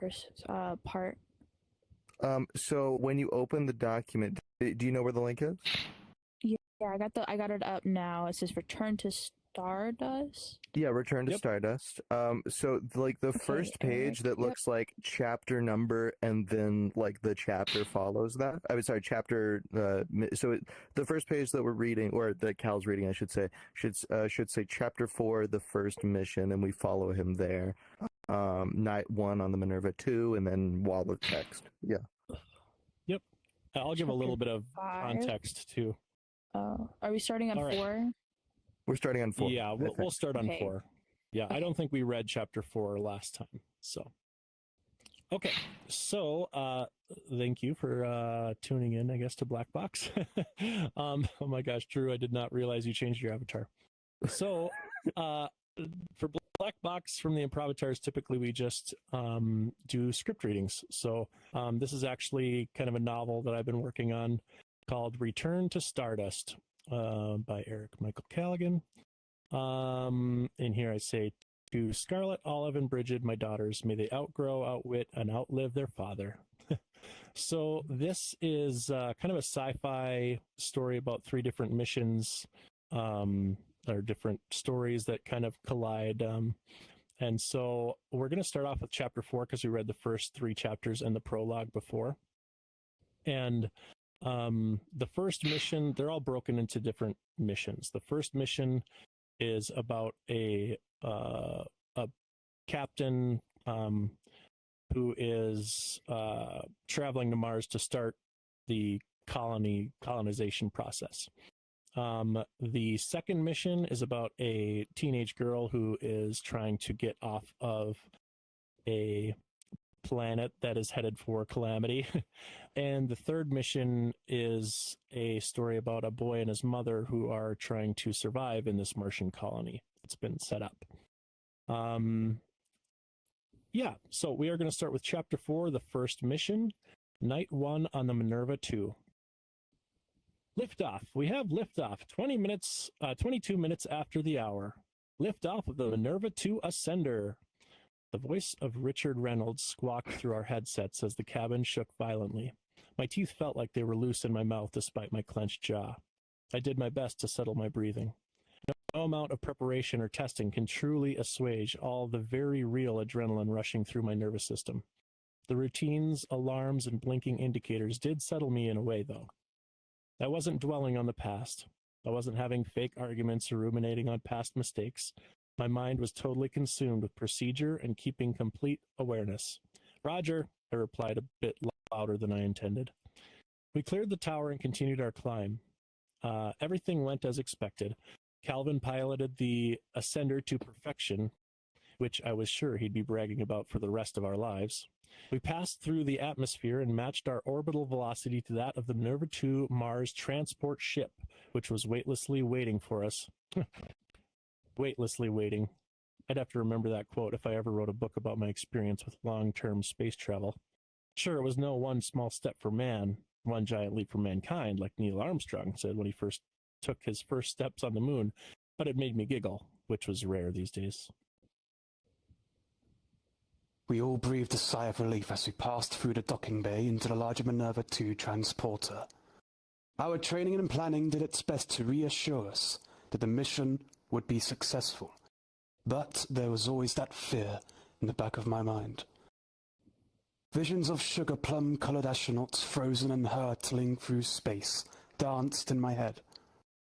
progress part. So when you open the document, do you know where the link is? Yeah, I got it up now. It says return to Stardust. Yeah, return to Stardust. So like the first page that looks like chapter number and then like the chapter follows that. I was sorry, chapter. The first page that we're reading, or that Cal's reading, I should say, should say chapter 4, the first mission, and we follow him there. Night 1 on the Minerva 2, and then wall of text. Yeah. Yep. I'll give a little bit of context too. Are we starting on 4? We're starting on 4. Yeah, we'll start on 4. Yeah, I don't think we read chapter 4 last time. So, okay. So, thank you for tuning in, I guess, to Black Box. Oh my gosh, Drew, I did not realize you changed your avatar. So, for Black Box from the Improvatars, typically we just do script readings. So, this is actually kind of a novel that I've been working on called Return to Stardust. By Eric Michael Callaghan. In here I say, to Scarlet, Olive, and Bridget, my daughters, may they outgrow, outwit, and outlive their father. So this is kind of a sci-fi story about 3 different missions, or different stories that kind of collide. And so we're going to start off with chapter 4 because we read the first 3 chapters and the prologue before. And the first mission, they're all broken into different missions. The first mission is about a captain who is traveling to Mars to start the colonization process. The second mission is about a teenage girl who is trying to get off of a planet that is headed for calamity. And the third mission is a story about a boy and his mother who are trying to survive in this Martian colony that's been set up. Yeah, so we are going to start with chapter 4, the first mission, night 1 on the Minerva 2. Liftoff. We have liftoff. 22 minutes after the hour. Liftoff of the Minerva 2 Ascender. The voice of Richard Reynolds squawked through our headsets as the cabin shook violently. My teeth felt like they were loose in my mouth despite my clenched jaw. I did my best to settle my breathing. No amount of preparation or testing can truly assuage all the very real adrenaline rushing through my nervous system. The routines, alarms, and blinking indicators did settle me in a way, though. I wasn't dwelling on the past. I wasn't having fake arguments or ruminating on past mistakes. My mind was totally consumed with procedure and keeping complete awareness. Roger, I replied a bit louder than I intended. We cleared the tower and continued our climb. Everything went as expected. Calvin piloted the Ascender to perfection, which I was sure he'd be bragging about for the rest of our lives. We passed through the atmosphere and matched our orbital velocity to that of the Minerva 2 Mars transport ship, which was weightlessly waiting for us. Weightlessly waiting. I'd have to remember that quote if I ever wrote a book about my experience with long-term space travel. Sure, it was no one small step for man, one giant leap for mankind, like Neil Armstrong said when he first took his first steps on the moon, but it made me giggle, which was rare these days. We all breathed a sigh of relief as we passed through the docking bay into the larger Minerva 2 transporter. Our training and planning did its best to reassure us that the mission would be successful, but there was always that fear in the back of my mind. Visions of sugar plum-colored astronauts frozen and hurtling through space danced in my head,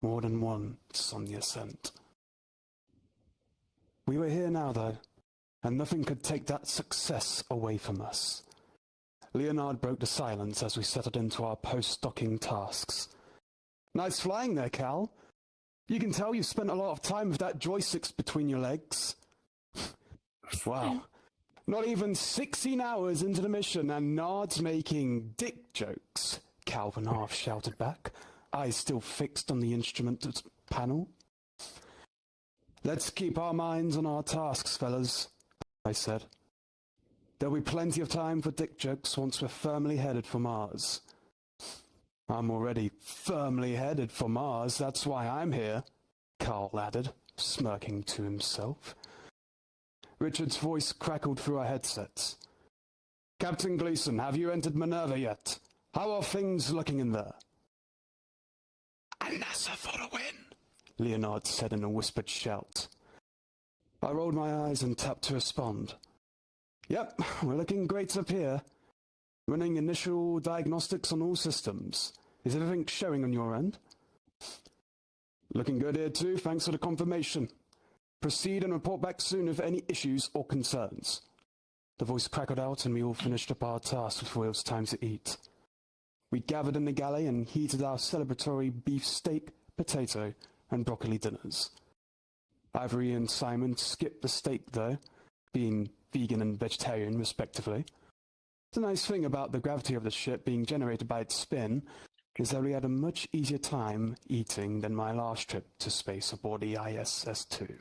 more than once on the ascent. We were here now, though, and nothing could take that success away from us. Leonard broke the silence as we settled into our post-docking tasks. Nice flying there, Cal. You can tell you've spent a lot of time with that joysticks between your legs. Wow. Not even 16 hours into the mission and Nard's making dick jokes, Calvin half shouted back, eyes still fixed on the instrument panel. Let's keep our minds on our tasks, fellas, I said. There'll be plenty of time for dick jokes once we're firmly headed for Mars. I'm already firmly headed for Mars, that's why I'm here, Carl added, smirking to himself. Richard's voice crackled through our headsets. Captain Gleason, have you entered Minerva yet? How are things looking in there? A NASA for a win, Leonard said in a whispered shout. I rolled my eyes and tapped to respond. Yep, we're looking great up here. Running initial diagnostics on all systems. Is everything showing on your end? Looking good here too, thanks for the confirmation. Proceed and report back soon if any issues or concerns. The voice crackled out and we all finished up our task before it was time to eat. We gathered in the galley and heated our celebratory beef steak, potato, and broccoli dinners. Ivory and Simon skipped the steak though, being vegan and vegetarian respectively. The nice thing about the gravity of the ship being generated by its spin is that we had a much easier time eating than my last trip to space aboard the ISS-2.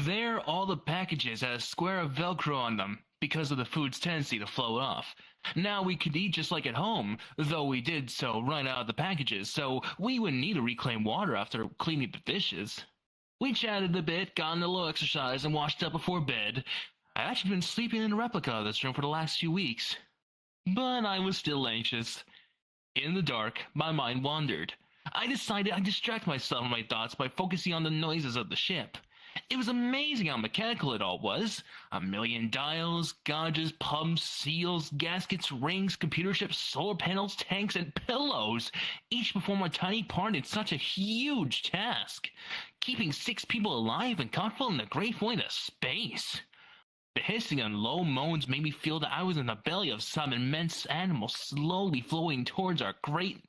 There, all the packages had a square of Velcro on them, because of the food's tendency to float off. Now we could eat just like at home, though we did so right out of the packages, so we wouldn't need to reclaim water after cleaning the dishes. We chatted a bit, gotten a little exercise, and washed up before bed. I've actually been sleeping in a replica of this room for the last few weeks. But I was still anxious. In the dark, my mind wandered. I decided I'd distract myself from my thoughts by focusing on the noises of the ship. It was amazing how mechanical it all was. 1,000,000 dials, gauges, pumps, seals, gaskets, rings, computer chips, solar panels, tanks, and pillows. Each perform a tiny part in such a huge task. Keeping 6 people alive and comfortable in the great void of space. The hissing and low moans made me feel that I was in the belly of some immense animal slowly flowing towards our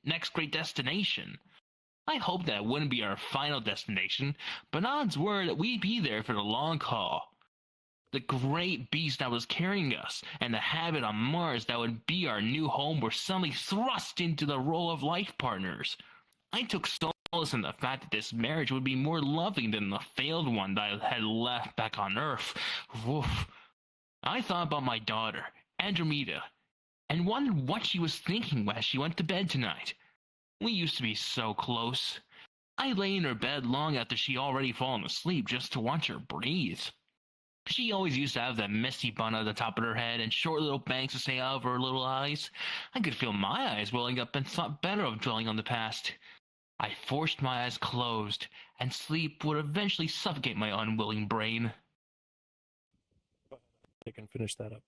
next great destination. I hoped that it wouldn't be our final destination, but odds were that we'd be there for the long haul. The great beast that was carrying us, and the habit on Mars that would be our new home were suddenly thrust into the role of life partners. I took solace in the fact that this marriage would be more loving than the failed one that I had left back on Earth. Woof. I thought about my daughter, Andromeda, and wondered what she was thinking as she went to bed tonight. We used to be so close. I lay in her bed long after she'd already fallen asleep just to watch her breathe. She always used to have that messy bun at the top of her head and short little bangs to stay out of her little eyes. I could feel my eyes welling up and thought better of dwelling on the past. I forced my eyes closed, and sleep would eventually suffocate my unwilling brain. I can finish that up.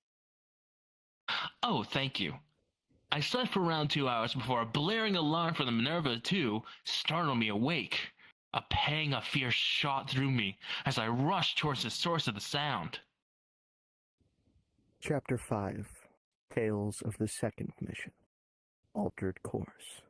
Oh, thank you. I slept for around 2 hours before a blaring alarm from the Minerva 2 startled me awake. A pang of fear shot through me as I rushed towards the source of the sound. Chapter 5. Tales of the Second Mission. Altered Course.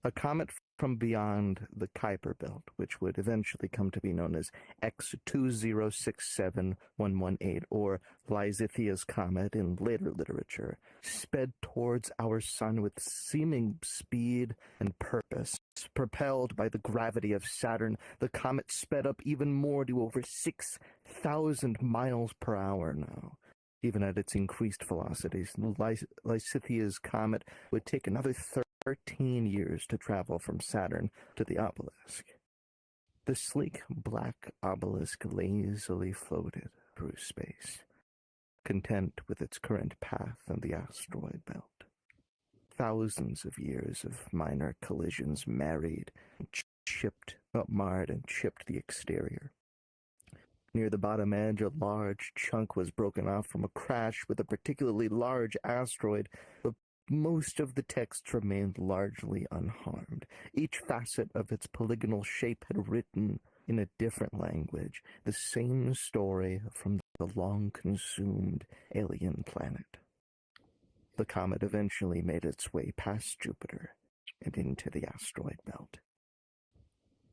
A comet from beyond the Kuiper Belt, which would eventually come to be known as X2067118, or Lysithia's Comet in later literature, sped towards our sun with seeming speed and purpose. Propelled by the gravity of Saturn, the comet sped up even more to over 6,000 miles per hour now. Even at its increased velocities, Lysithia's Comet would take another 13 years to travel from Saturn to the obelisk. The sleek black obelisk lazily floated through space, content with its current path in the asteroid belt. Thousands of years of minor collisions marred and chipped the exterior. Near the bottom edge, a large chunk was broken off from a crash with a particularly large asteroid, but most of the text remained largely unharmed. Each facet of its polygonal shape had written in a different language the same story from the long-consumed alien planet. The comet eventually made its way past Jupiter and into the asteroid belt.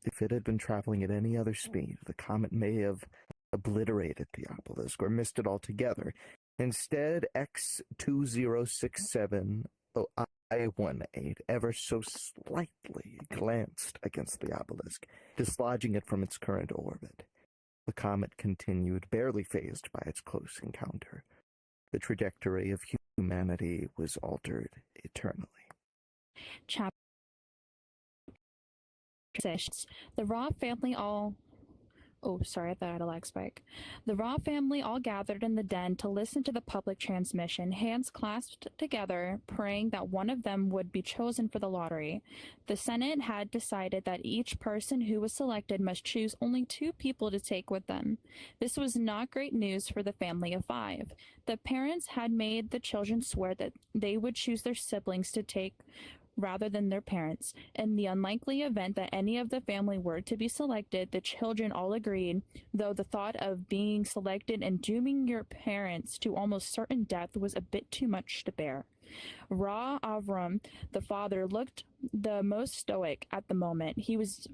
If it had been traveling at any other speed, the comet may have obliterated the obelisk or missed it altogether. Instead, X2067118 ever so slightly glanced against the obelisk, dislodging it from its current orbit. The comet continued, barely phased by its close encounter. The trajectory of humanity was altered eternally. Chapter 6. The Robb family all Oh, sorry, I thought I had a lag spike. The Raw family all gathered in the den to listen to the public transmission, hands clasped together, praying that one of them would be chosen for the lottery. The Senate had decided that each person who was selected must choose only 2 people to take with them. This was not great news for the family of 5. The parents had made the children swear that they would choose their siblings to take rather than their parents. In the unlikely event that any of the family were to be selected, the children all agreed, though the thought of being selected and dooming your parents to almost certain death was a bit too much to bear. Ra Avram, the father, looked the most stoic at the moment. He was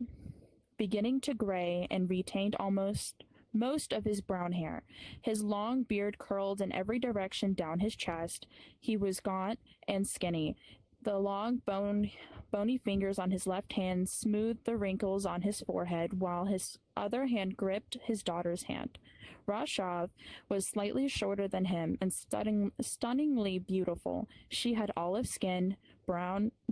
beginning to gray and retained most of his brown hair. His long beard curled in every direction down his chest. He was gaunt and skinny. The long, bony fingers on his left hand smoothed the wrinkles on his forehead, while his other hand gripped his daughter's hand. Rashav was slightly shorter than him and stunningly beautiful. She had olive skin,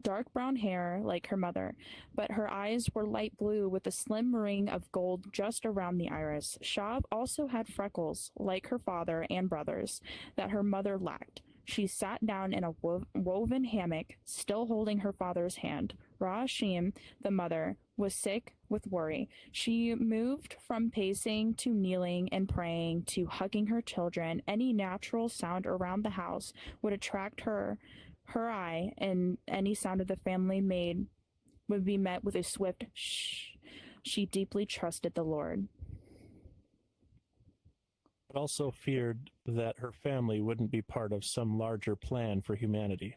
dark brown hair like her mother, but her eyes were light blue with a slim ring of gold just around the iris. Shav also had freckles, like her father and brothers, that her mother lacked. She sat down in a woven hammock, still holding her father's hand. Rashim, the mother, was sick with worry. She moved from pacing to kneeling and praying to hugging her children. Any natural sound around the house would attract her eye, and any sound of the family made would be met with a swift shh. She deeply trusted the Lord, but also feared that her family wouldn't be part of some larger plan for humanity.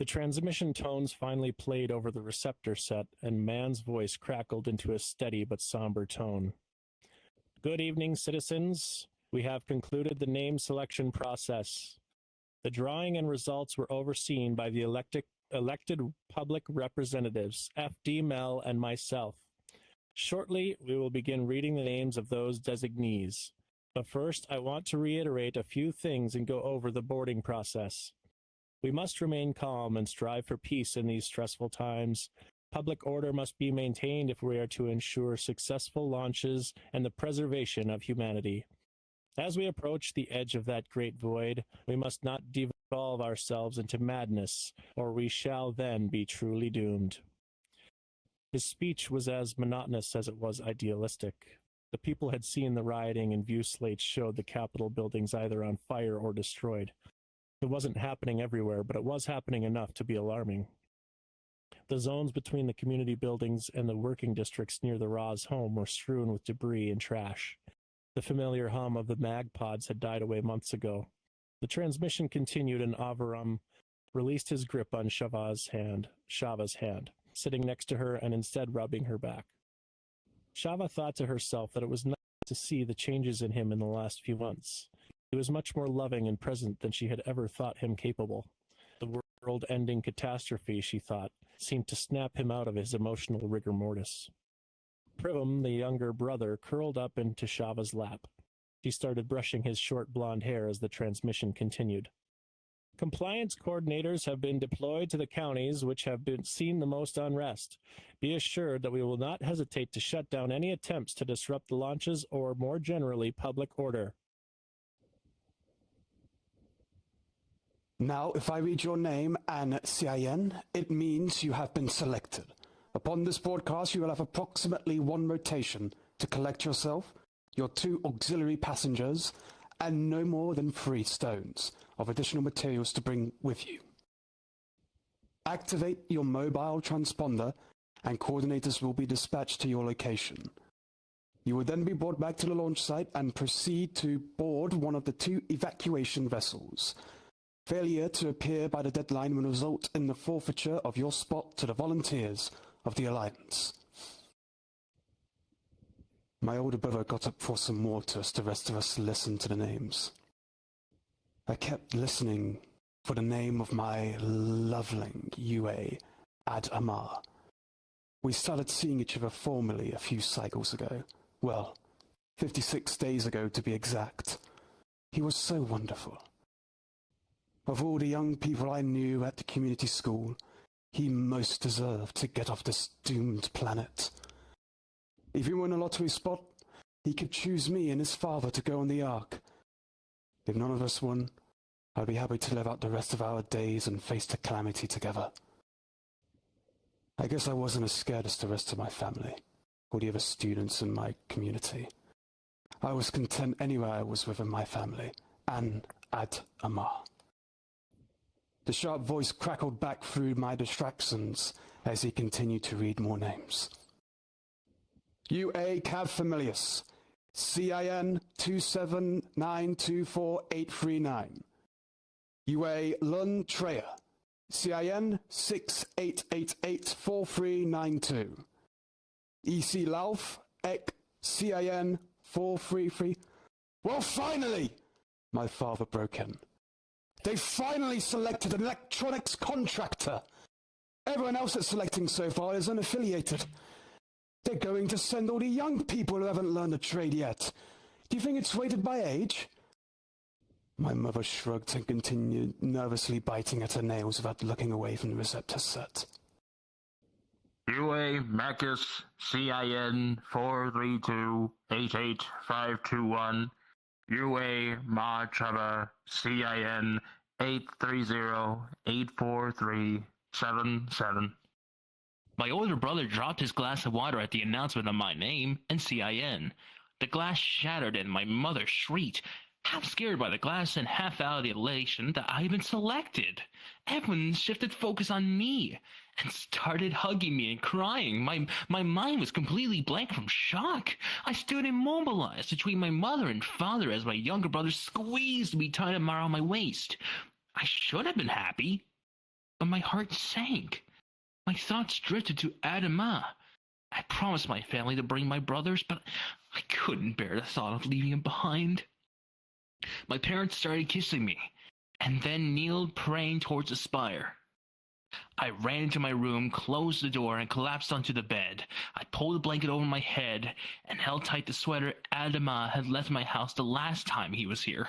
The transmission tones finally played over the receptor set, and Man's voice crackled into a steady but somber tone. Good evening, citizens. We have concluded the name selection process. The drawing and results were overseen by the elected public representatives, F.D. Mel and myself. Shortly, we will begin reading the names of those designees. But first, I want to reiterate a few things and go over the boarding process. We must remain calm and strive for peace in these stressful times. Public order must be maintained if we are to ensure successful launches and the preservation of humanity. As we approach the edge of that great void, we must not devolve ourselves into madness, or we shall then be truly doomed. His speech was as monotonous as it was idealistic. The people had seen the rioting, and view slates showed the Capitol buildings either on fire or destroyed. It wasn't happening everywhere, but it was happening enough to be alarming. The zones between the community buildings and the working districts near the Ra's home were strewn with debris and trash. The familiar hum of the mag pods had died away months ago. The transmission continued, and Avaram released his grip on Shava's hand, sitting next to her and instead rubbing her back. Shava thought to herself that it was nice to see the changes in him in the last few months. He was much more loving and present than she had ever thought him capable. The world-ending catastrophe, she thought, seemed to snap him out of his emotional rigor mortis. Privam, the younger brother, curled up into Shava's lap. She started brushing his short blonde hair as the transmission continued. Compliance coordinators have been deployed to the counties which have seen the most unrest. Be assured that we will not hesitate to shut down any attempts to disrupt the launches or, more generally, public order. Now, if I read your name and CIN, it means you have been selected. Upon this broadcast, you will have approximately 1 rotation to collect yourself, your 2 auxiliary passengers, and no more than 3 stones of additional materials to bring with you. Activate your mobile transponder, and coordinators will be dispatched to your location. You will then be brought back to the launch site and proceed to board one of the 2 evacuation vessels. Failure to appear by the deadline will result in the forfeiture of your spot to the volunteers of the Alliance. My older brother got up for some water as the rest of us listened to the names. I kept listening for the name of my loveling Yue Ad Amar. We started seeing each other formally a few cycles ago. Well, 56 days ago to be exact. He was so wonderful. Of all the young people I knew at the community school, he most deserved to get off this doomed planet. If he won a lottery spot, he could choose me and his father to go on the Ark. If none of us won, I'd be happy to live out the rest of our days and face the calamity together. I guess I wasn't as scared as the rest of my family, or the other students in my community. I was content anywhere I was within my family, and ad Amar. The sharp voice crackled back through my distractions as he continued to read more names. UA Cav Familius, CIN 279248839. UA Lun Treya, CIN 68884392. EC Lauf, Ek, CIN 433. Well, finally! My father broke in. They finally selected an electronics contractor. Everyone else that's selecting so far is unaffiliated. They're going to send all the young people who haven't learned a trade yet. Do you think it's weighted by age? My mother shrugged and continued nervously biting at her nails without looking away from the receptor set. UA Macus CIN 432-88521. UA Ma Trevor CIN 830-84377. My older brother dropped his glass of water at the announcement of my name and CIN. The glass shattered and my mother shrieked, half scared by the glass and half out of the elation that I had been selected. Everyone shifted focus on me and started hugging me and crying. My mind was completely blank from shock. I stood immobilized between my mother and father as my younger brother squeezed me tight around my waist. I should have been happy, but my heart sank. My thoughts drifted to Adama. I promised my family to bring my brothers, but I couldn't bear the thought of leaving him behind. My parents started kissing me, and then kneeled praying towards the spire. I ran into my room, closed the door, and collapsed onto the bed. I pulled the blanket over my head and held tight the sweater Adama had left my house the last time he was here.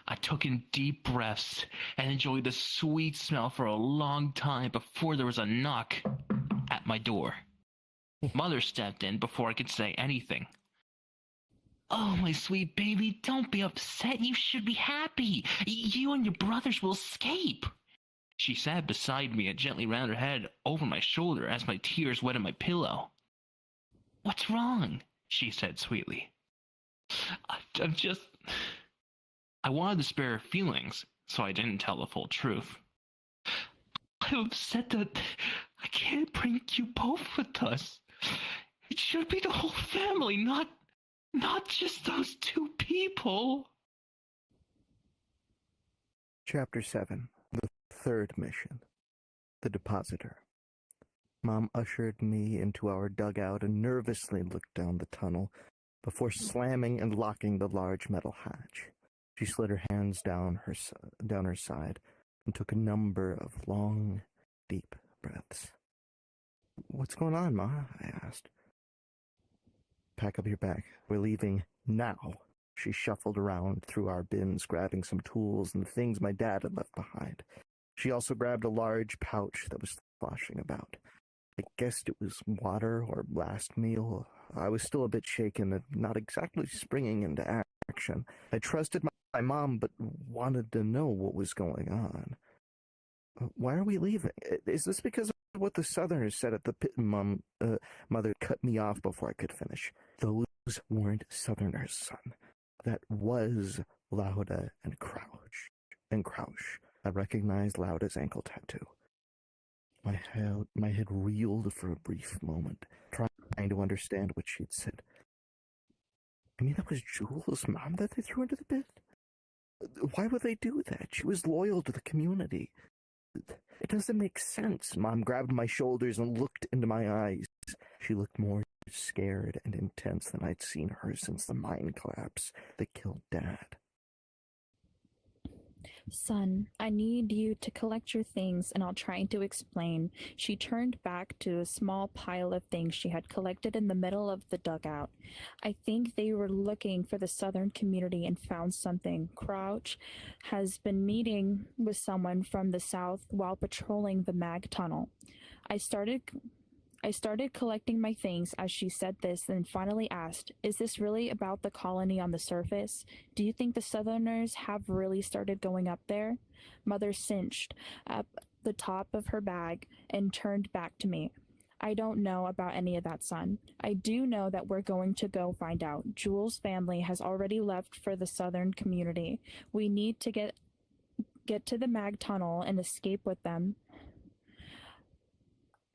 I took in deep breaths and enjoyed the sweet smell for a long time before there was a knock at my door. Mother stepped in before I could say anything. "Oh, my sweet baby, don't be upset. You should be happy. You and your brothers will escape." She sat beside me and gently ran her head over my shoulder as my tears wetted my pillow. "What's wrong?" she said sweetly. I wanted to spare her feelings, so I didn't tell the full truth. "I'm upset that I can't bring you both with us. It should be the whole family, not just those two people." Chapter 7. The third mission. The Depositor. Mom ushered me into our dugout and nervously looked down the tunnel before slamming and locking the large metal hatch. She slid her hands down her side and took a number of long, deep breaths. "What's going on, Ma?" I asked. "Pack up your bag. We're leaving now." She shuffled around through our bins, grabbing some tools and the things my dad had left behind. She also grabbed a large pouch that was sloshing about. I guessed it was water or last meal. I was still a bit shaken and not exactly springing into action. I trusted my mom, but wanted to know what was going on. "Why are we leaving? Is this because of what the Southerners said at the pit?" Mother cut me off before I could finish. "Those weren't Southerners, son. That was Lauda and Crouch. I recognized Lauda's ankle tattoo. My head reeled for a brief moment, trying to understand what she'd said. I mean, that was Jules' mom that they threw into the pit? Why would they do that? She was loyal to the community. It doesn't make sense. Mom grabbed my shoulders and looked into my eyes. She looked more scared and intense than I'd seen her since the mine collapse that killed Dad. "Son, I need you to collect your things, and I'll try to explain." She turned back to a small pile of things she had collected in the middle of the dugout. "I think they were looking for the Southern community and found something. Crouch has been meeting with someone from the South while patrolling the mag tunnel. I started I started collecting my things as she said this, and finally asked, "Is this really about the colony on the surface? Do you think the Southerners have really started going up there?" Mother cinched up the top of her bag and turned back to me. "I don't know about any of that, son. I do know that we're going to go find out. Jules' family has already left for the southern community. We need to get to the mag tunnel and escape with them.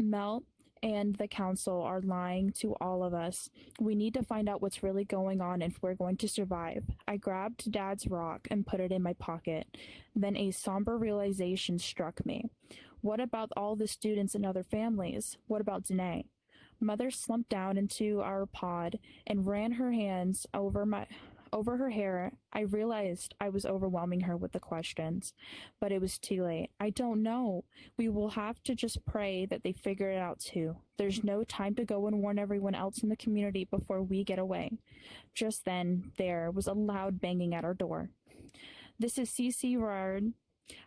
Mel and the council are lying to all of us. We need to find out what's really going on if we're going to survive." I grabbed Dad's rock and put it in my pocket. Then a somber realization struck me. What about all the students and other families? What about Danae? Mother slumped down into our pod and ran her hands over her hair. I realized I was overwhelming her with the questions, but it was too late. "I don't know. We will have to just pray that they figure it out too. There's no time to go and warn everyone else in the community before we get away." Just then, there was a loud banging at our door. "This is CC Rard.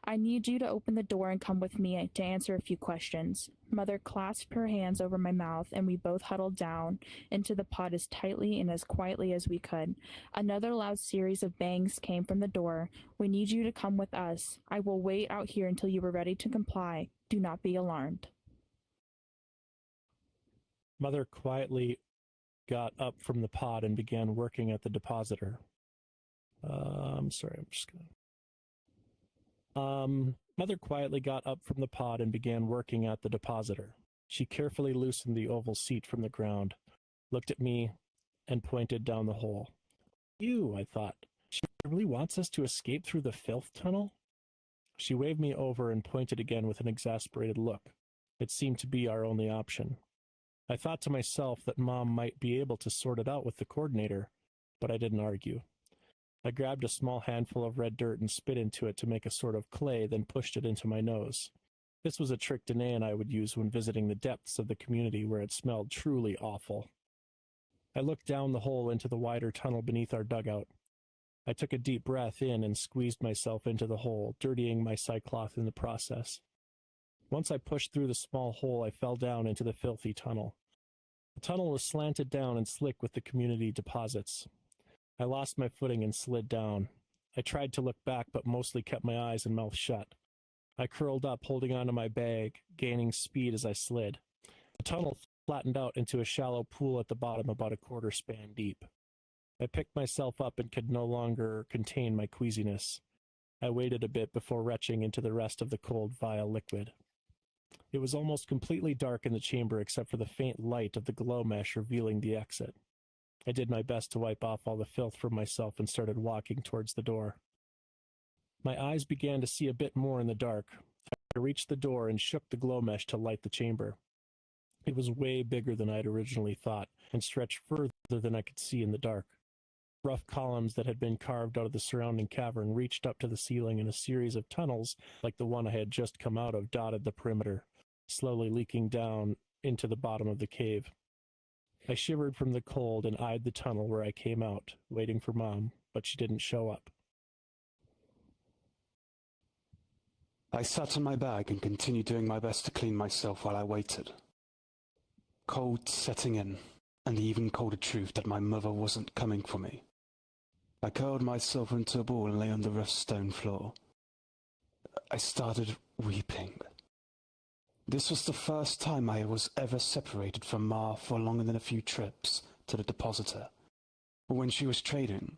I need you to open the door and come with me to answer a few questions." Mother clasped her hands over my mouth, and we both huddled down into the pod as tightly and as quietly as we could. Another loud series of bangs came from the door. "We need you to come with us. I will wait out here until you are ready to comply. Do not be alarmed." Mother quietly got up from the pod and began working at the depositor. Mother quietly got up from the pod and began working at the depositor. She carefully loosened the oval seat from the ground, looked at me, and pointed down the hole. "Ew," I thought. "She really wants us to escape through the filth tunnel?" She waved me over and pointed again with an exasperated look. It seemed to be our only option. I thought to myself that Mom might be able to sort it out with the coordinator, but I didn't argue. I grabbed a small handful of red dirt and spit into it to make a sort of clay, then pushed it into my nose. This was a trick Danae and I would use when visiting the depths of the community where it smelled truly awful. I looked down the hole into the wider tunnel beneath our dugout. I took a deep breath in and squeezed myself into the hole, dirtying my cycloth in the process. Once I pushed through the small hole, I fell down into the filthy tunnel. The tunnel was slanted down and slick with the community deposits. I lost my footing and slid down. I tried to look back, but mostly kept my eyes and mouth shut. I curled up, holding onto my bag, gaining speed as I slid. The tunnel flattened out into a shallow pool at the bottom about a quarter span deep. I picked myself up and could no longer contain my queasiness. I waited a bit before retching into the rest of the cold, vile liquid. It was almost completely dark in the chamber except for the faint light of the glow mesh revealing the exit. I did my best to wipe off all the filth from myself and started walking towards the door. My eyes began to see a bit more in the dark. I reached the door and shook the glow mesh to light the chamber. It was way bigger than I'd originally thought and stretched further than I could see in the dark. Rough columns that had been carved out of the surrounding cavern reached up to the ceiling, and a series of tunnels, like the one I had just come out of, dotted the perimeter, slowly leaking down into the bottom of the cave. I shivered from the cold and eyed the tunnel where I came out, waiting for Mom, but she didn't show up. I sat on my bag and continued doing my best to clean myself while I waited. Cold setting in, and the even colder truth that my mother wasn't coming for me. I curled myself into a ball and lay on the rough stone floor. I started weeping. This was the first time I was ever separated from Ma for longer than a few trips to the depositor, or when she was trading.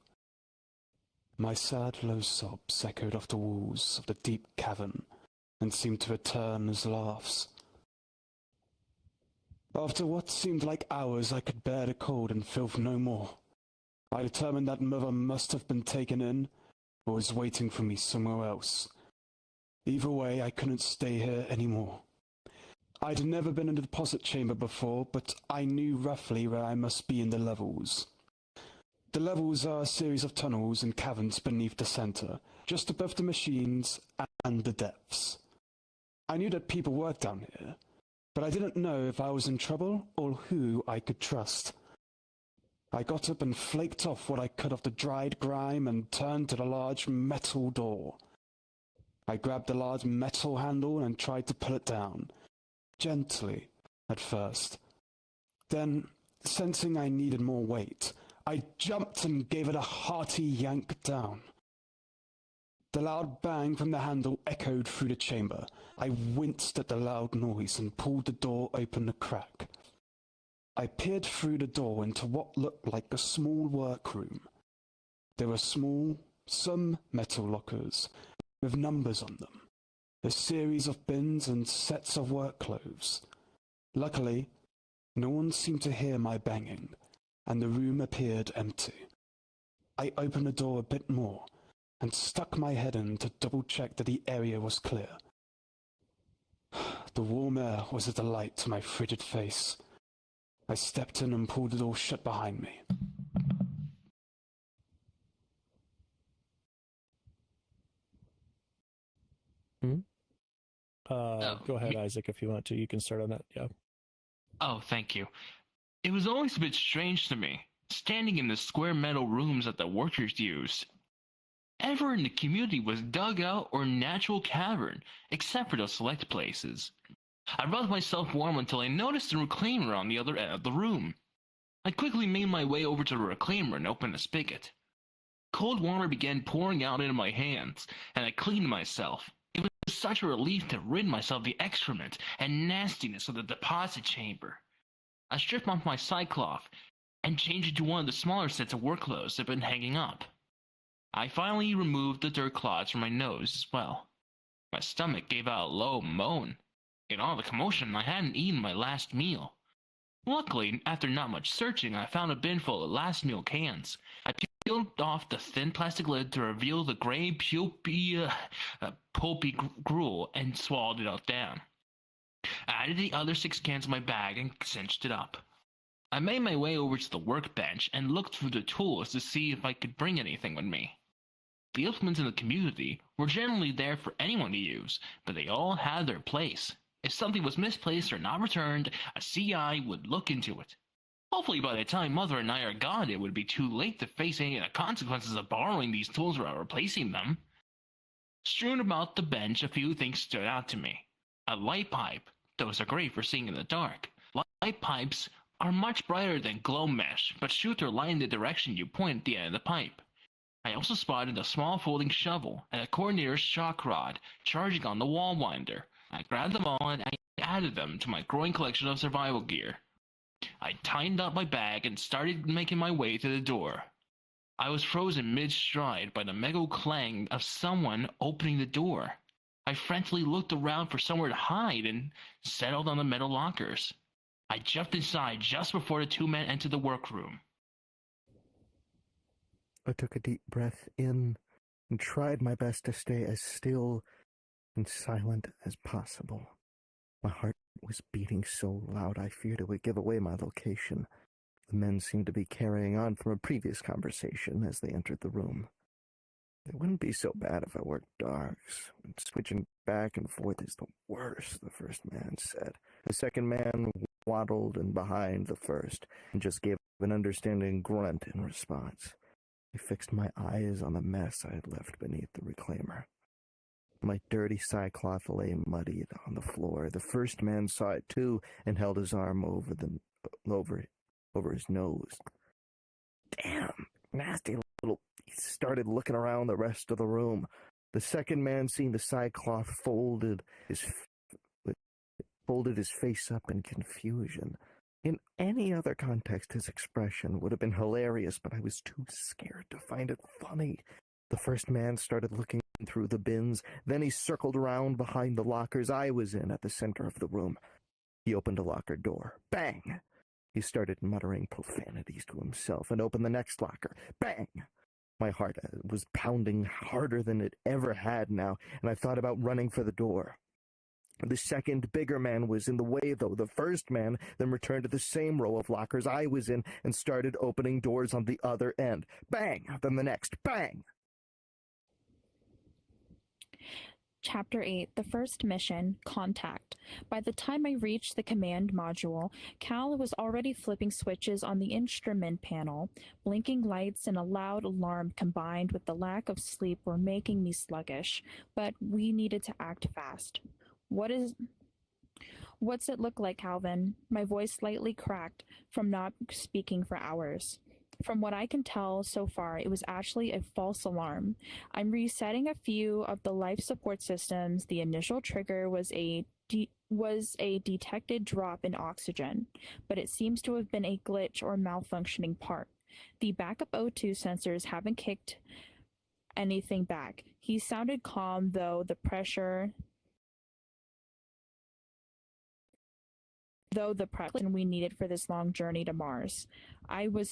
My sad, low sobs echoed off the walls of the deep cavern and seemed to return as laughs. After what seemed like hours, I could bear the cold and filth no more. I determined that Mother must have been taken in, or was waiting for me somewhere else. Either way, I couldn't stay here anymore. I'd never been in the deposit chamber before, but I knew roughly where I must be in the levels. The levels are a series of tunnels and caverns beneath the center, just above the machines and the depths. I knew that people worked down here, but I didn't know if I was in trouble or who I could trust. I got up and flaked off what I could of the dried grime and turned to the large metal door. I grabbed the large metal handle and tried to pull it down, gently, at first. Then, sensing I needed more weight, I jumped and gave it a hearty yank down. The loud bang from the handle echoed through the chamber. I winced at the loud noise and pulled the door open a crack. I peered through the door into what looked like a small workroom. There were some metal lockers with numbers on them, a series of bins and sets of work clothes. Luckily, no one seemed to hear my banging, and the room appeared empty. I opened the door a bit more and stuck my head in to double-check that the area was clear. The warm air was a delight to my frigid face. I stepped in and pulled the door shut behind me. Go ahead, Isaac, if you want to. You can start on that, yeah. Oh, thank you. It was always a bit strange to me, standing in the square metal rooms that the workers used. Everywhere in the community was dug out or natural cavern, except for those select places. I rubbed myself warm until I noticed the reclaimer on the other end of the room. I quickly made my way over to the reclaimer and opened the spigot. Cold water began pouring out into my hands, and I cleaned myself. It was such a relief to rid myself of the excrement and nastiness of the deposit chamber. I stripped off my cycloth and changed it to one of the smaller sets of work clothes that had been hanging up. I finally removed the dirt clods from my nose as well. My stomach gave out a low moan. In all the commotion, I hadn't eaten my last meal. Luckily, after not much searching, I found a bin full of last meal cans. I peeled off the thin plastic lid to reveal the gray, pulpy gruel and swallowed it all down. I added the other 6 cans to my bag and cinched it up. I made my way over to the workbench and looked through the tools to see if I could bring anything with me. The implements in the community were generally there for anyone to use, but they all had their place. If something was misplaced or not returned, a CI would look into it. Hopefully by the time Mother and I are gone, it would be too late to face any of the consequences of borrowing these tools or replacing them. Strewn about the bench, a few things stood out to me. A light pipe. Those are great for seeing in the dark. Light pipes are much brighter than glow mesh, but shoot their light in the direction you point at the end of the pipe. I also spotted a small folding shovel and a coordinator's shock rod charging on the wall winder. I grabbed them all and I added them to my growing collection of survival gear. I tightened up my bag and started making my way to the door. I was frozen mid-stride by the mega clang of someone opening the door. I frantically looked around for somewhere to hide and settled on the metal lockers. I jumped inside just before the 2 men entered the workroom. I took a deep breath in and tried my best to stay as still and silent as possible. My heart was beating so loud I feared it would give away my location. The men seemed to be carrying on from a previous conversation as they entered the room. It wouldn't be so bad if I worked darks. Switching back and forth is the worst, the first man said. The second man waddled in behind the first and just gave an understanding grunt in response. I fixed my eyes on the mess I had left beneath the reclaimer. My dirty cycloth lay muddied on the floor. The first man saw it too and held his arm over his nose. Damn, nasty little... He started looking around the rest of the room. The second man, seeing the cycloth, folded his face up in confusion. In any other context, his expression would have been hilarious, but I was too scared to find it funny. The first man started looking through the bins, then he circled around behind the lockers I was in at the center of the room. He opened a locker door. Bang! He started muttering profanities to himself and opened the next locker. Bang! My heart was pounding harder than it ever had now, and I thought about running for the door. The second, bigger man was in the way, though. The first man then returned to the same row of lockers I was in and started opening doors on the other end. Bang! Then the next. Bang! Chapter 8, The First Mission, Contact. By the time I reached the command module, Cal was already flipping switches on the instrument panel. Blinking lights and a loud alarm combined with the lack of sleep were making me sluggish, but we needed to act fast. What's it look like, Calvin? My voice slightly cracked from not speaking for hours. From what I can tell so far, it was actually a false alarm. I'm resetting a few of the life support systems. The initial trigger was a detected drop in oxygen, but it seems to have been a glitch or malfunctioning part. The backup O2 sensors haven't kicked anything back. He sounded calm, though the pressure we needed for this long journey to Mars. I was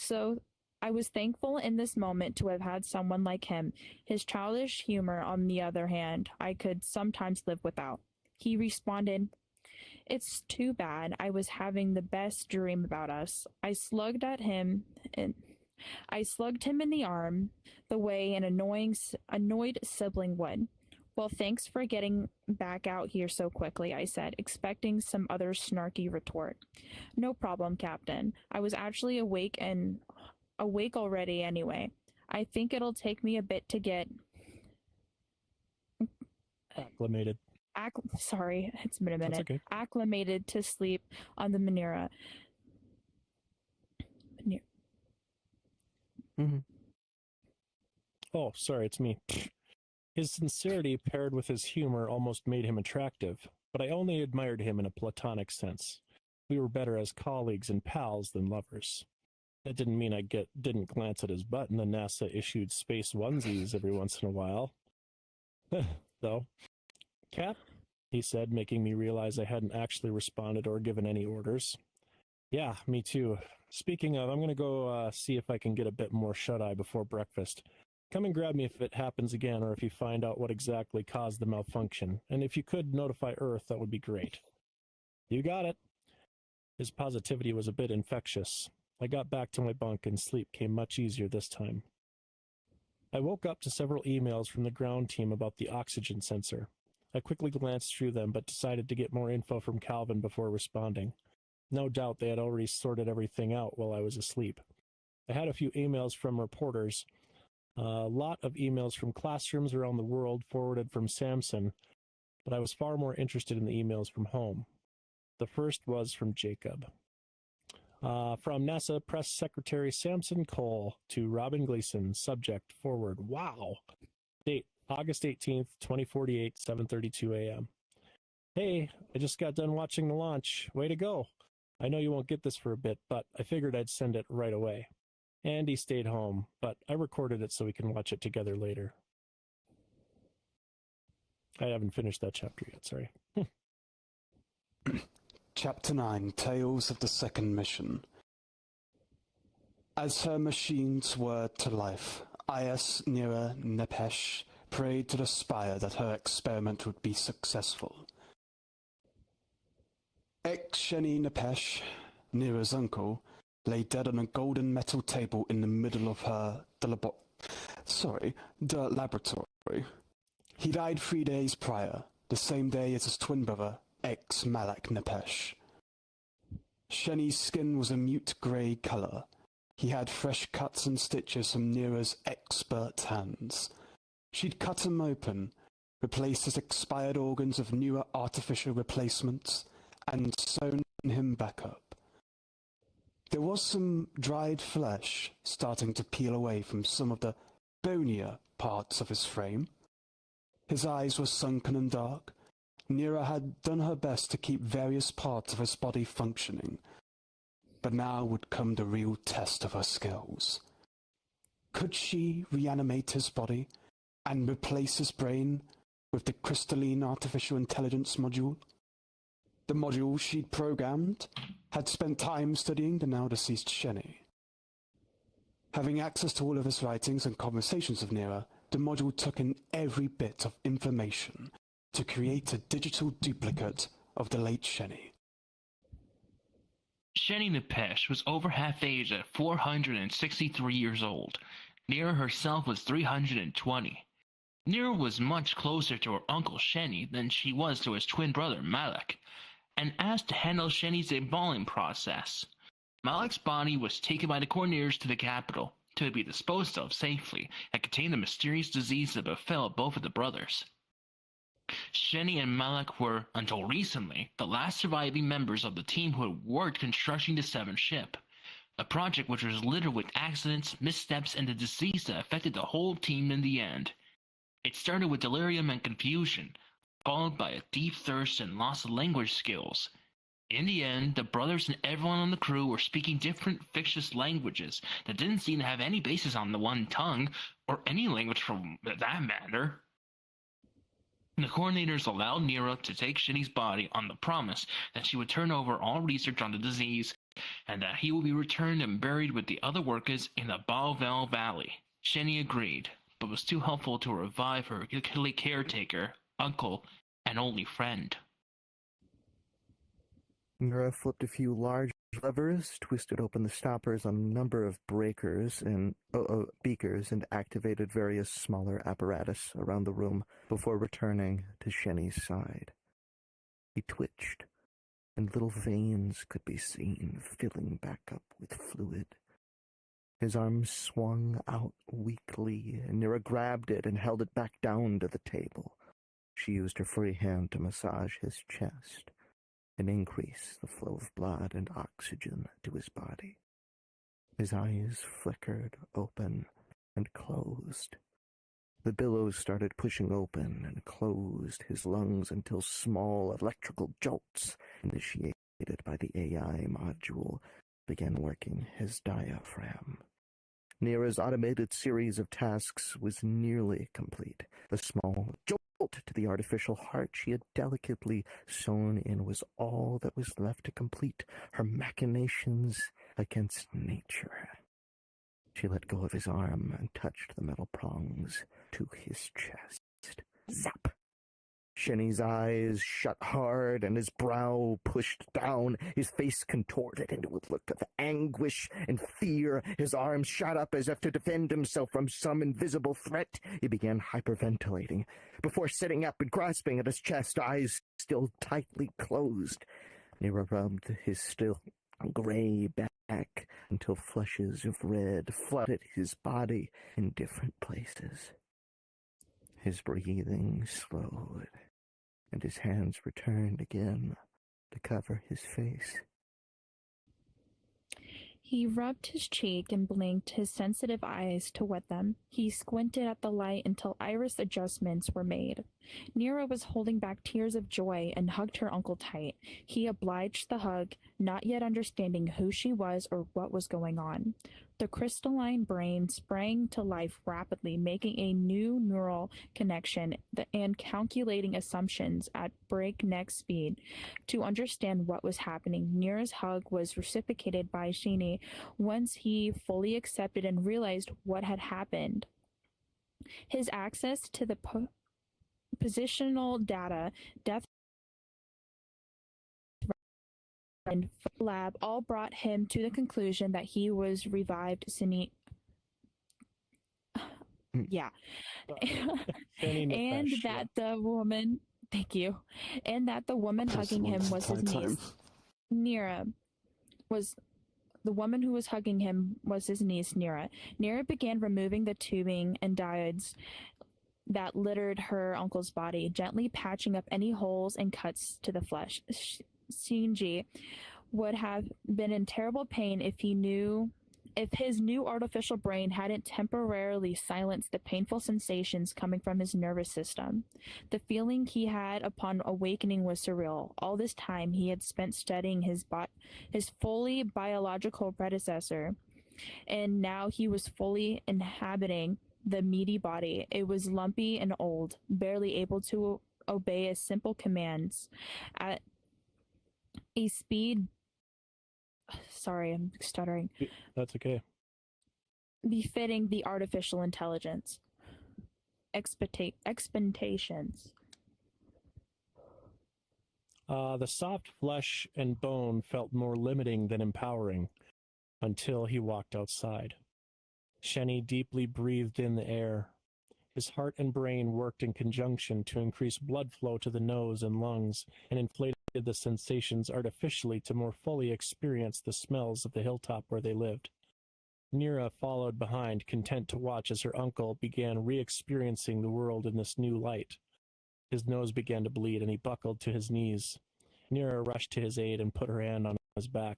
thankful in this moment to have had someone like him. His childish humor, on the other hand, I could sometimes live without. He responded, "It's too bad. I was having the best dream about us." I slugged him in the arm, the way an annoyed sibling would. "Well, thanks for getting back out here so quickly," I said, expecting some other snarky retort. "No problem, Captain. I was actually awake already anyway. I think it'll take me a bit to get Acclimated. Sorry, it's been a minute. That's okay. Acclimated to sleep on the Manera." Mm-hmm. Oh, sorry, it's me. His sincerity paired with his humor almost made him attractive, but I only admired him in a platonic sense. We were better as colleagues and pals than lovers. That didn't mean I didn't glance at his butt in the NASA-issued space onesies every once in a while. Though. "Cap," he said, making me realize I hadn't actually responded or given any orders. "Yeah, me too. Speaking of, I'm going to go see if I can get a bit more shut-eye before breakfast. Come and grab me if it happens again or if you find out what exactly caused the malfunction. And if you could notify Earth, that would be great." "You got it." His positivity was a bit infectious. I got back to my bunk and sleep came much easier this time. I woke up to several emails from the ground team about the oxygen sensor. I quickly glanced through them, but decided to get more info from Calvin before responding. No doubt they had already sorted everything out while I was asleep. I had a few emails from reporters, a lot of emails from classrooms around the world forwarded from Samson, but I was far more interested in the emails from home. The first was from Jacob. From NASA Press Secretary Samson Cole to Robin Gleason, subject, forward. Wow. Date, August 18th, 2048, 7:32 a.m. "Hey, I just got done watching the launch. Way to go. I know you won't get this for a bit, but I figured I'd send it right away. Andy stayed home, but I recorded it so we can watch it together later." I haven't finished that chapter yet, sorry. Chapter 9, Tales of the Second Mission. As her machines whirred to life, IS Nira Nepesh prayed to the spire that her experiment would be successful. Sheni Nepesh, Nira's uncle, lay dead on a golden metal table in the middle of the laboratory. He died 3 days prior, the same day as his twin brother, Malak Nepesh. Sheni's skin was a mute grey colour. He had fresh cuts and stitches from Nira's expert hands. She'd cut him open, replaced his expired organs with newer artificial replacements, and sewn him back up. There was some dried flesh starting to peel away from some of the bonier parts of his frame. His eyes were sunken and dark. Nira had done her best to keep various parts of his body functioning, but now would come the real test of her skills. Could she reanimate his body and replace his brain with the crystalline artificial intelligence module? The module she'd programmed had spent time studying the now-deceased Sheni. Having access to all of his writings and conversations with Nira, the module took in every bit of information to create a digital duplicate of the late Sheni. Sheni Nepesh was over half-aged at 463 years old. Nira herself was 320. Nira was much closer to her uncle Sheni than she was to his twin brother Malak, and asked to handle Sheni's embalming process. Malak's body was taken by the coroners to the capital to be disposed of safely and contain the mysterious disease that befell both of the brothers. Shenny and Malak were, until recently, the last surviving members of the team who had worked constructing the Seventh ship. A project which was littered with accidents, missteps, and the disease that affected the whole team in the end. It started with delirium and confusion, followed by a deep thirst and loss of language skills. In the end, the brothers and everyone on the crew were speaking different fictitious languages that didn't seem to have any basis on the one tongue, or any language for that matter. The coordinators allowed Nira to take Shinny's body on the promise that she would turn over all research on the disease, and that he would be returned and buried with the other workers in the Balvel Valley. Shinny agreed, but was too helpful to revive her caretaker, uncle, and only friend. Nira flipped a few large levers, twisted open the stoppers on a number of breakers and beakers, and activated various smaller apparatus around the room before returning to Shenny's side. He twitched, and little veins could be seen filling back up with fluid. His arms swung out weakly, and Nira grabbed it and held it back down to the table. She used her free hand to massage his chest and increase the flow of blood and oxygen to his body. His eyes flickered open and closed. The billows started pushing open and closed his lungs until small electrical jolts, initiated by the AI module, began working his diaphragm. Nira's automated series of tasks was nearly complete. The small jolt to the artificial heart she had delicately sewn in was all that was left to complete her machinations against nature. She let go of his arm and touched the metal prongs to his chest. Zap! Shenny's eyes shut hard and his brow pushed down, his face contorted into a look of anguish and fear. His arms shot up as if to defend himself from some invisible threat. He began hyperventilating before sitting up and grasping at his chest, eyes still tightly closed. Nira rubbed his still gray back until flushes of red flooded his body in different places. His breathing slowed, and his hands returned again to cover his face. He rubbed his cheek and blinked his sensitive eyes to wet them. He squinted at the light until iris adjustments were made. Nira was holding back tears of joy and hugged her uncle tight. He obliged the hug, not yet understanding who she was or what was going on. The crystalline brain sprang to life rapidly, making a new neural connection and calculating assumptions at breakneck speed to understand what was happening. Nira's hug was reciprocated by Shinny once he fully accepted and realized what had happened. His access to the positional data, depth and lab all brought him to the conclusion that he was revived. Yeah. And that the woman, thank you, and that the woman hugging him was his niece. Nira was the woman who was hugging him was his niece, Nira. Nira began removing the tubing and diodes that littered her uncle's body, gently patching up any holes and cuts to the flesh. Shinji would have been in terrible pain if his new artificial brain hadn't temporarily silenced the painful sensations coming from his nervous system. The feeling he had upon awakening was surreal. All this time he had spent studying his fully biological predecessor, and now he was fully inhabiting the meaty body. It was lumpy and old, barely able to obey a simple commands at a speed, sorry, I'm stuttering. That's okay. Befitting the artificial intelligence. Expectations. The soft flesh and bone felt more limiting than empowering until he walked outside. Shenny deeply breathed in the air. His heart and brain worked in conjunction to increase blood flow to the nose and lungs and inflated the sensations artificially to more fully experience the smells of the hilltop where they lived. Nira followed behind, content to watch as her uncle began re-experiencing the world in this new light. His nose began to bleed, and he buckled to his knees. Nira rushed to his aid and put her hand on his back.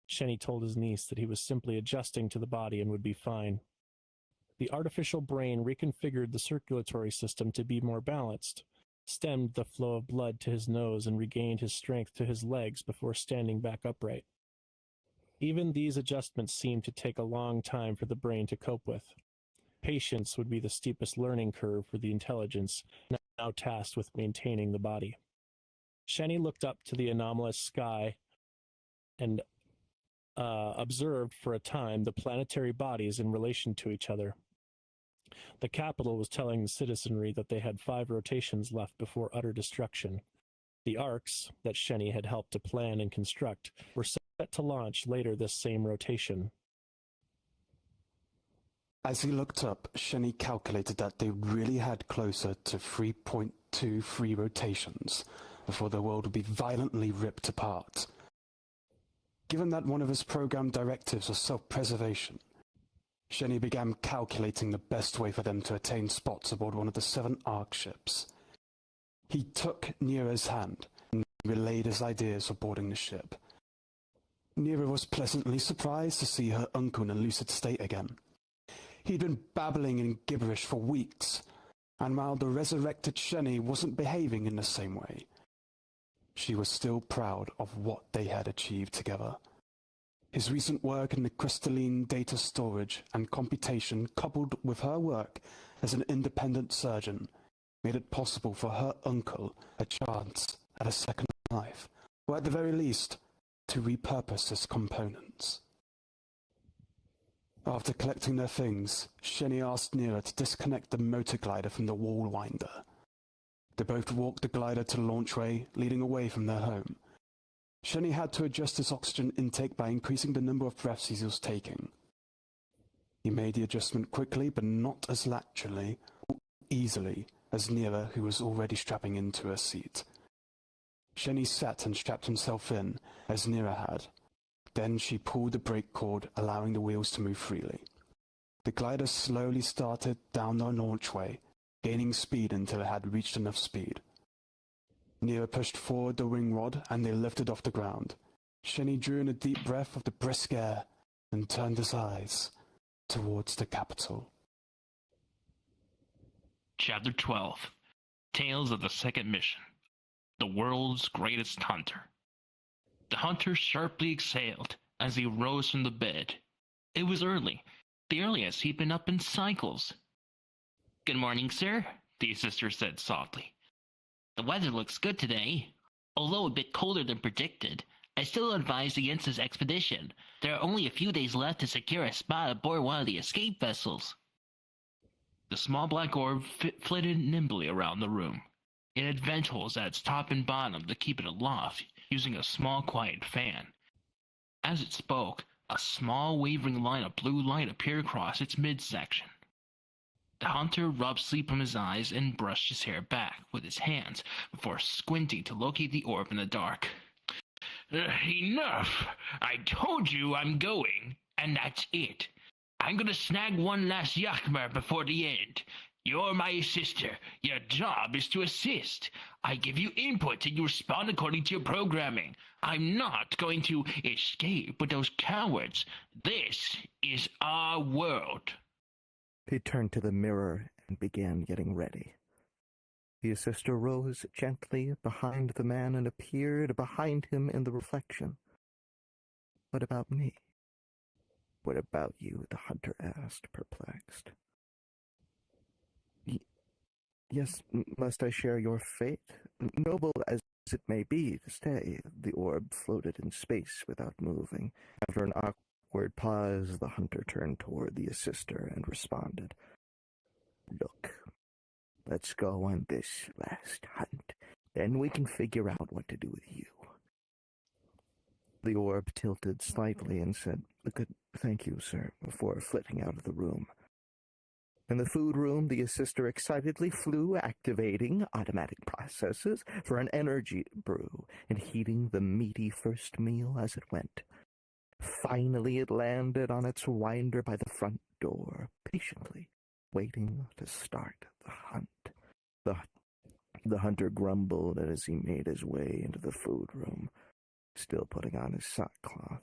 Shenny told his niece that he was simply adjusting to the body and would be fine. The artificial brain reconfigured the circulatory system to be more balanced, stemmed the flow of blood to his nose, and regained his strength to his legs before standing back upright. Even these adjustments seemed to take a long time for the brain to cope with. Patience would be the steepest learning curve for the intelligence now tasked with maintaining the body. Shenny looked up to the anomalous sky and observed for a time the planetary bodies in relation to each other. The capital was telling the citizenry that they had 5 rotations left before utter destruction. The arcs that Shenny had helped to plan and construct were set to launch later this same rotation. As he looked up, Shenny calculated that they really had closer to 3.23 rotations before the world would be violently ripped apart. Given that one of his program directives was self-preservation, Shenny began calculating the best way for them to attain spots aboard one of the 7 Ark ships. He took Nira's hand and relayed his ideas for boarding the ship. Nira was pleasantly surprised to see her uncle in a lucid state again. He'd been babbling in gibberish for weeks, and while the resurrected Shenny wasn't behaving in the same way, she was still proud of what they had achieved together. His recent work in the crystalline data storage and computation, coupled with her work as an independent surgeon, made it possible for her uncle a chance at a second life, or at the very least, to repurpose his components. After collecting their things, Shenny asked Nira to disconnect the motor glider from the wall winder. They both walked the glider to the launchway, leading away from their home. Shenny had to adjust his oxygen intake by increasing the number of breaths he was taking. He made the adjustment quickly, but not as laterally or easily as Nira, who was already strapping into her seat. Shenny sat and strapped himself in, as Nira had. Then she pulled the brake cord, allowing the wheels to move freely. The glider slowly started down the launchway, gaining speed until it had reached enough speed. Nira pushed forward the wing rod, and they lifted off the ground. Shenny drew in a deep breath of the brisk air and turned his eyes towards the capital. Chapter 12. Tales of the Second Mission. The World's Greatest Hunter. The hunter sharply exhaled as he rose from the bed. It was early, the earliest he'd been up in cycles. "Good morning, sir," the sister said softly. "The weather looks good today. Although a bit colder than predicted, I still advise against this expedition. There are only a few days left to secure a spot aboard one of the escape vessels." The small black orb flitted nimbly around the room. It had ventholes at its top and bottom to keep it aloft, using a small quiet fan. As it spoke, a small wavering line of blue light appeared across its midsection. The hunter rubbed sleep from his eyes and brushed his hair back with his hands before squinting to locate the orb in the dark. "Enough! I told you I'm going, and that's it. I'm gonna snag one last Yakmar before the end. You're my sister. Your job is to assist. I give you input and you respond according to your programming. I'm not going to escape with those cowards. This is our world." He turned to the mirror and began getting ready. The sister rose gently behind the man and appeared behind him in the reflection. "What about me?" "What about you?" the hunter asked, perplexed. Yes, must I share your fate? Noble as it may be to stay." The orb floated in space without moving. After an awkward pause, the hunter turned toward the sister and responded, "Look, let's go on this last hunt. Then we can figure out what to do with you." The orb tilted slightly and said, "Good, thank you, sir," before flitting out of the room. In the food room, the sister excitedly flew, activating automatic processes for an energy brew and heating the meaty first meal as it went. Finally, it landed on its winder by the front door, patiently waiting to start the hunt. The The hunter grumbled as he made his way into the food room, still putting on his sackcloth.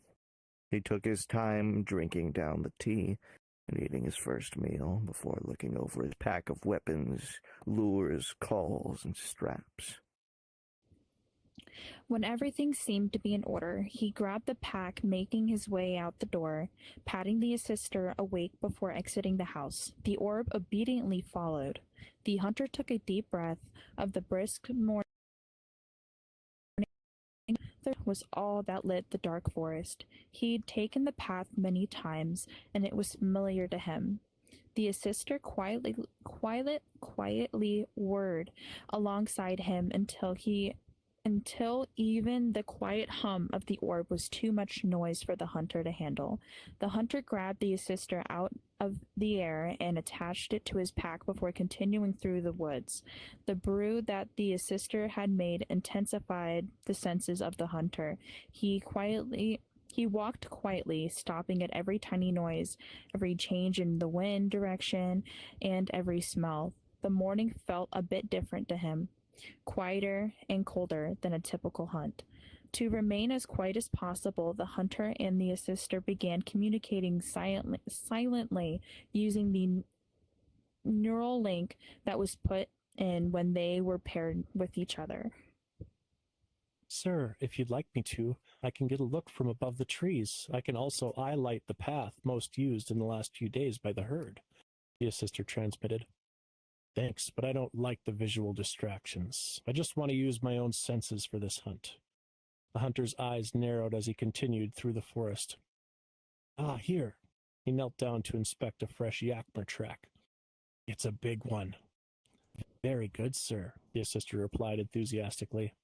He took his time drinking down the tea and eating his first meal before looking over his pack of weapons, lures, calls, and straps. When everything seemed to be in order, he grabbed the pack, making his way out the door, patting the assister awake before exiting the house. The orb obediently followed. The hunter took a deep breath of the brisk morning. There was all that lit the dark forest. He'd taken the path many times, and it was familiar to him. The assister quietly whirred alongside him until even the quiet hum of the orb was too much noise for the hunter to handle. The hunter grabbed the assister out of the air and attached it to his pack before continuing through the woods. The brew that the assister had made intensified the senses of the hunter. He walked quietly, stopping at every tiny noise, every change in the wind direction, and every smell. The morning felt a bit different to him, quieter and colder than a typical hunt. To remain as quiet as possible, the hunter and the assister began communicating silently using the neural link that was put in when they were paired with each other. Sir, if you'd like me to, I can get a look from above the trees. I can also eye-light the path most used in the last few days by the herd, the assister transmitted. Thanks, but I don't like the visual distractions. I just want to use my own senses for this hunt. The hunter's eyes narrowed as he continued through the forest. Ah, here. He knelt down to inspect a fresh yakmer track. It's a big one. Very good, sir, the assister replied enthusiastically.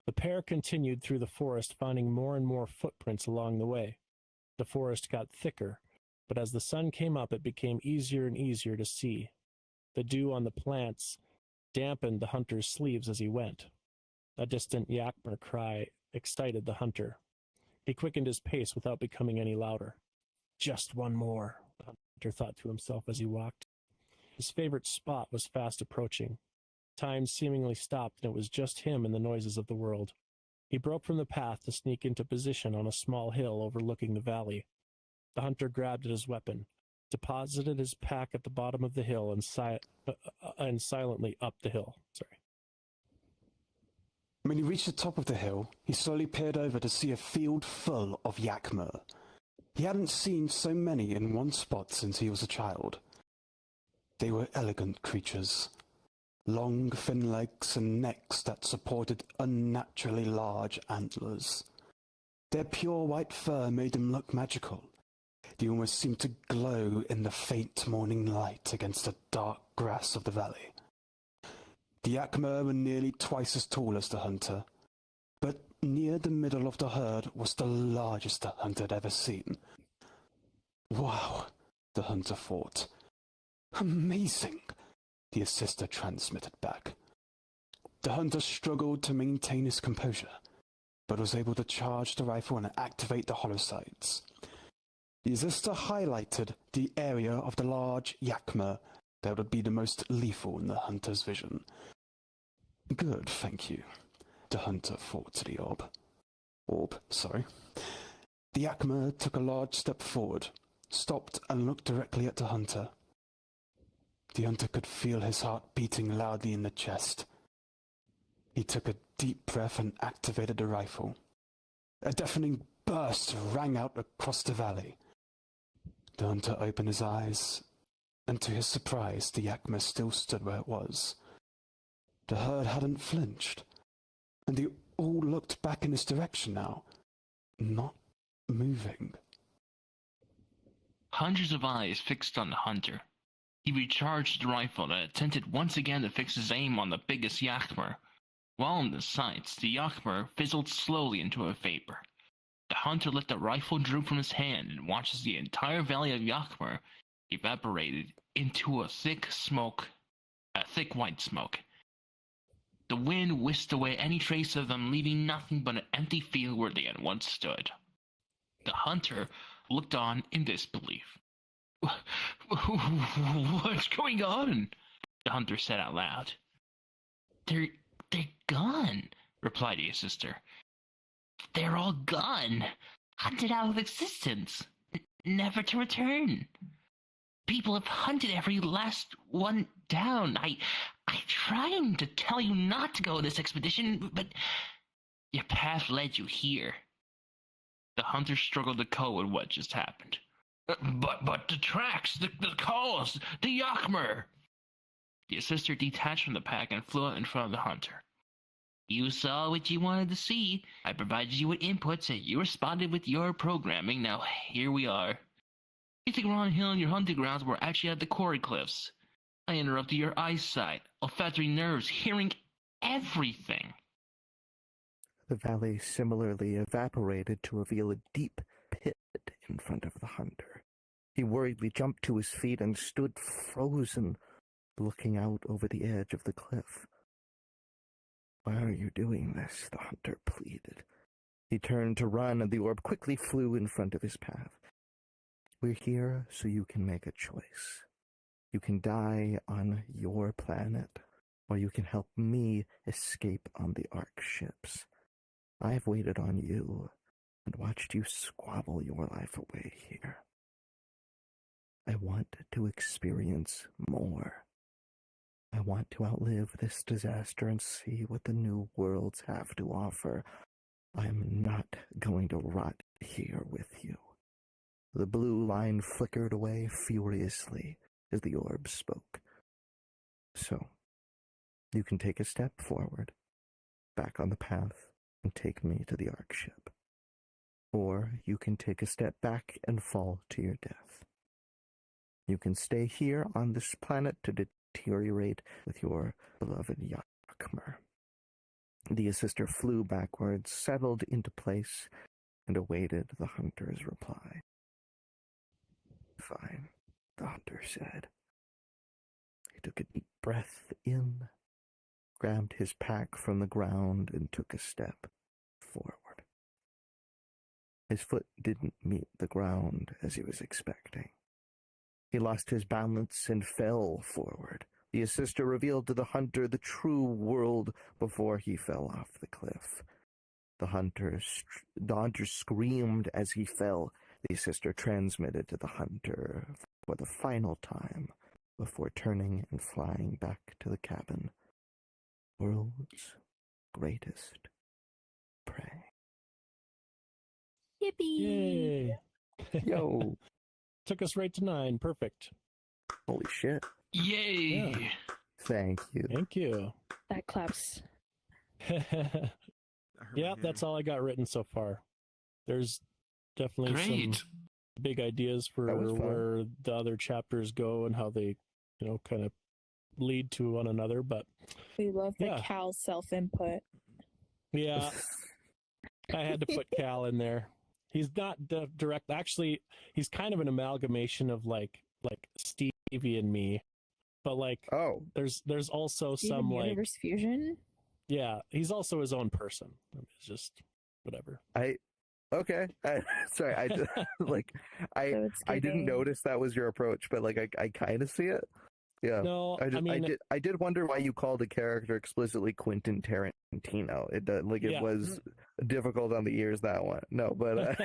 The pair continued through the forest, finding more and more footprints along the way. The forest got thicker, but as the sun came up, it became easier and easier to see. The dew on the plants dampened the hunter's sleeves as he went. A distant yakmer cry excited the hunter. He quickened his pace without becoming any louder. Just one more, the hunter thought to himself as he walked. His favorite spot was fast approaching. Time seemingly stopped, and it was just him and the noises of the world. He broke from the path to sneak into position on a small hill overlooking the valley. The hunter grabbed at his weapon, deposited his pack at the bottom of the hill, and silently up the hill. When he reached the top of the hill, he slowly peered over to see a field full of yakmer. He hadn't seen so many in one spot since he was a child. They were elegant creatures. Long, thin legs and necks that supported unnaturally large antlers. Their pure white fur made them look magical. They almost seemed to glow in the faint morning light against the dark grass of the valley. The yakmer were nearly twice as tall as the hunter, but near the middle of the herd was the largest the hunter had ever seen. Wow, the hunter thought. Amazing, the assister transmitted back. The hunter struggled to maintain his composure, but was able to charge the rifle and activate the hollow sights. The assister highlighted the area of the large yakmer that would be the most lethal in the hunter's vision. Good, thank you, the hunter thought to the orb. The yakmer took a large step forward, stopped and looked directly at the hunter. The hunter could feel his heart beating loudly in the chest. He took a deep breath and activated the rifle. A deafening burst rang out across the valley. The hunter opened his eyes, and to his surprise, the yakmer still stood where it was. The herd hadn't flinched, and they all looked back in his direction now, not moving. Hundreds of eyes fixed on the hunter. He recharged the rifle and attempted once again to fix his aim on the biggest yakmer. While in the sights, the yakmer fizzled slowly into a vapor. The hunter let the rifle droop from his hand and watched as the entire valley of yakmer evaporated into a thick white smoke. The wind whisked away any trace of them, leaving nothing but an empty field where they had once stood. The hunter looked on in disbelief. What's going on? The hunter said out loud. They're gone, replied his sister. They're all gone, hunted out of existence, never to return. People have hunted every last one down. I tried to tell you not to go on this expedition, but your path led you here. The hunter struggled to cope with what just happened. But the tracks, the calls, the Yakmer. The sister detached from the pack and flew out in front of the hunter. You saw what you wanted to see. I provided you with inputs and you responded with your programming. Now here we are. You think we're on a hill in your hunting grounds, we're actually at the quarry cliffs. I interrupted your eyesight, olfactory nerves, hearing everything. The valley similarly evaporated to reveal a deep pit in front of the hunter. He worriedly jumped to his feet and stood frozen, looking out over the edge of the cliff. Why are you doing this? The hunter pleaded. He turned to run, and the orb quickly flew in front of his path. We're here so you can make a choice. You can die on your planet, or you can help me escape on the Ark ships. I've waited on you and watched you squabble your life away here. I want to experience more. I want to outlive this disaster and see what the new worlds have to offer. I'm not going to rot here with you. The blue line flickered away furiously as the orb spoke. So, you can take a step forward, back on the path, and take me to the Ark ship. Or you can take a step back and fall to your death. You can stay here on this planet to deteriorate with your beloved Yakmer. The assister flew backwards, settled into place, and awaited the hunter's reply. Fine, the hunter said. He took a deep breath in, grabbed his pack from the ground, and took a step forward. His foot didn't meet the ground as he was expecting. He lost his balance and fell forward. The assister revealed to the hunter the true world before he fell off the cliff. The hunter screamed as he fell. The assister transmitted to the hunter for the final time before turning and flying back to the cabin. World's greatest prey. Yippee! Yay! Yo! Took us right to 9. Perfect. Holy shit. Yay! Yeah. Thank you. Thank you. That claps. Yeah, that's all I got written so far. There's definitely Great. some big ideas for That was fun. where the other chapters go and how they, kind of lead to one another. But We love the Yeah. Cal self-input. yeah, I had to put Cal in there. He's not direct. Actually, he's kind of an amalgamation of like Stevie and me. But Oh, there's also Steven some Universe Fusion. yeah, he's also his own person. It's just whatever. okay. Sorry, I So it's I didn't giving- notice that was your approach, but I kind of see it. Yeah. No, I did wonder why you called a character explicitly Quentin Tarantino. It Yeah. was difficult on the ears, that one. No, but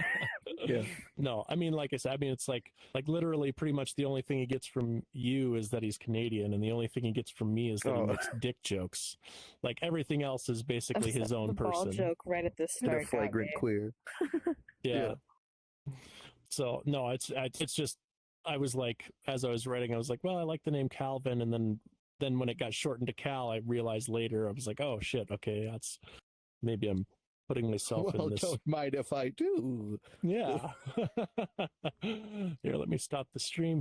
yeah. No, like I said, it's like literally pretty much the only thing he gets from you is that he's Canadian, and the only thing he gets from me is that he makes dick jokes. Like everything else is basically his Except own the ball person. joke right at the And start. a got flagrant me. queer. Yeah. So no, it's just I was like, as I was writing, I was like, well, I like the name Calvin, and then when it got shortened to Cal, I realized later I was like, oh shit, okay, that's maybe I'm putting myself in this. Don't mind if I do. Yeah. Here, let me stop the stream